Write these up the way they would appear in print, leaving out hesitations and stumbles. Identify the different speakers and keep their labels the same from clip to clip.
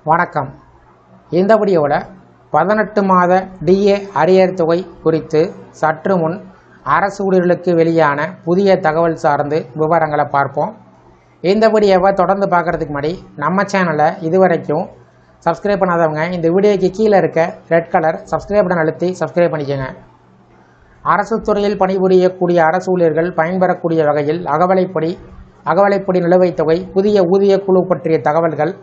Speaker 1: வணக்கம். இந்த வீடியோவில் 18 மாத டிஏ அரியர் தொகை குறித்து சற்று முன் அரசு ஊழியர்களுக்கு வெளியான புதிய தகவல் சார்ந்து விவரங்களை பார்ப்போம். இந்த வீடியோவை தொடர்ந்து பார்க்குறதுக்கு முன்னாடி நம்ம சேனலை இதுவரைக்கும் சப்ஸ்கிரைப் பண்ணாதவங்க இந்த வீடியோக்கு கீழே இருக்க ரெட் கலர் சப்ஸ்கிரைப் பட்டன் அழுத்தி சப்ஸ்கிரைப் பண்ணிக்கோங்க. அரசு துறையில் பணிபுரியக்கூடிய அரசு ஊழியர்கள் பயன்பெறக்கூடிய வகையில் அகவலைப்படி நிலுவைத் தொகை, புதிய ஊதிய குழு பற்றிய தகவல்கள்,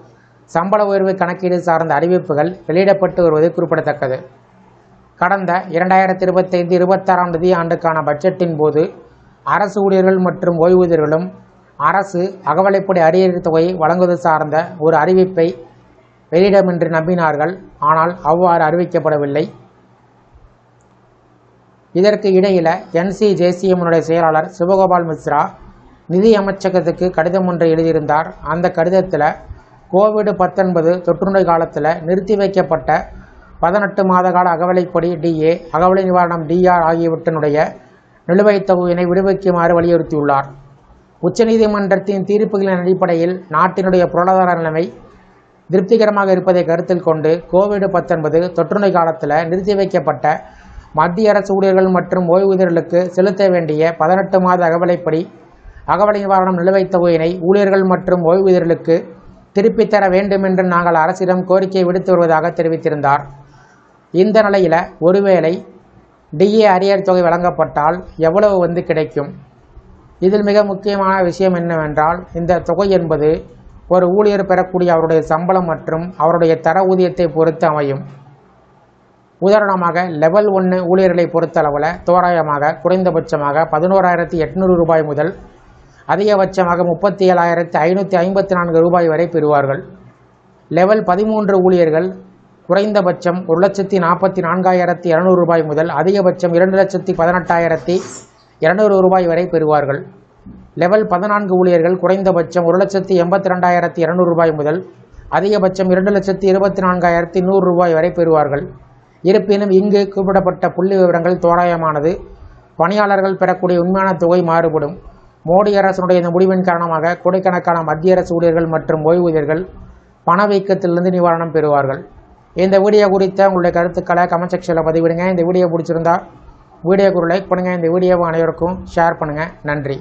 Speaker 1: சம்பள உயர்வு கணக்கீடு சார்ந்த அறிவிப்புகள் வெளியிடப்பட்டு வருவது குறிப்பிடத்தக்கது. கடந்த 2025-26ஆம் நிதியாண்டுக்கான பட்ஜெட்டின் போது அரசு ஊழியர்கள் மற்றும் ஓய்வூதியர்களும் அரசு அகவலைப்படி அரியர் தொகையை வழங்குவது சார்ந்த ஒரு அறிவிப்பை வெளியிடும் என்று நம்பினார்கள். ஆனால் அவ்வாறு அறிவிக்கப்படவில்லை. இதற்கு இடையில் NCJCM செயலாளர் சிவகோபால் மிஸ்ரா நிதி அமைச்சகத்துக்கு கடிதம் ஒன்றை எழுதியிருந்தார். அந்த கடிதத்தில் கோவிட்-19 தொற்றுநோய் காலத்தில் நிறுத்தி வைக்கப்பட்ட 18 மாத கால அகவலைப்படி டிஏ, அகவலை நிவாரணம் DR ஆகியவற்றினுடைய நிலுவைத் தொகையினை விடுவிக்குமாறு வலியுறுத்தியுள்ளார். உச்சநீதிமன்றத்தின் தீர்ப்புகளின் அடிப்படையில் நாட்டினுடைய பொருளாதார நிலைமை திருப்திகரமாக இருப்பதை கருத்தில் கொண்டு கோவிட்-19 தொற்றுநோய் காலத்தில் நிறுத்தி வைக்கப்பட்ட மத்திய அரசு ஊழியர்கள் மற்றும் ஓய்வூதியர்களுக்கு செலுத்த வேண்டிய 18 மாத அகவலை நிவாரணம் நிலுவைத் தொகையினை ஊழியர்கள் மற்றும் ஓய்வூதியர்களுக்கு திருப்பித் தர வேண்டும் என்று நாங்கள் அரசிடம் கோரிக்கை விடுத்து வருவதாக தெரிவித்திருந்தார். இந்த நிலையில் ஒருவேளை டிஏ அரியர் தொகை வழங்கப்பட்டால் எவ்வளவு கிடைக்கும்? இதில் மிக முக்கியமான விஷயம் என்னவென்றால், இந்த தொகை என்பது ஒரு ஊழியர் பெறக்கூடிய அவருடைய சம்பளம் மற்றும் அவருடைய தர ஊதியத்தை பொறுத்து அமையும். உதாரணமாக லெவல் 1 ஊழியர்களை பொறுத்தளவில் தோராயமாக குறைந்தபட்சமாக 11,800 ரூபாய் முதல் அதிகபட்சமாக 37,554 ரூபாய் வரை பெறுவார்கள். லெவல் 13 ஊழியர்கள் குறைந்தபட்சம் 1,44,200 ரூபாய் முதல் அதிகபட்சம் 2,18,200 ரூபாய் வரை பெறுவார்கள். லெவல் 14 ஊழியர்கள் குறைந்தபட்சம் 1,82,200 ரூபாய் முதல் அதிகபட்சம் 2,24,100 ரூபாய் வரை பெறுவார்கள். இருப்பினும் இங்கு குறிப்பிடப்பட்ட புள்ளி விவரங்கள் தோராயமானது. பணியாளர்கள் பெறக்கூடிய உண்மையான தொகை மாறுபடும். மோடி அரசினுடைய இந்த முடிவின் காரணமாக கோடிக்கணக்கான மத்திய அரசு ஊழியர்கள் மற்றும் ஓய்வூதியர்கள் பணவீக்கத்திலிருந்து நிவாரணம் பெறுவார்கள். இந்த வீடியோ குறித்த உங்களுடைய கருத்துக்களை கமெண்ட் செக்ஷனில் பதிவிடுங்க. இந்த வீடியோ பிடிச்சிருந்தா வீடியோக்கு ஒரு லைக் பண்ணுங்கள். இந்த வீடியோவை அனைவருக்கும் ஷேர் பண்ணுங்கள். நன்றி.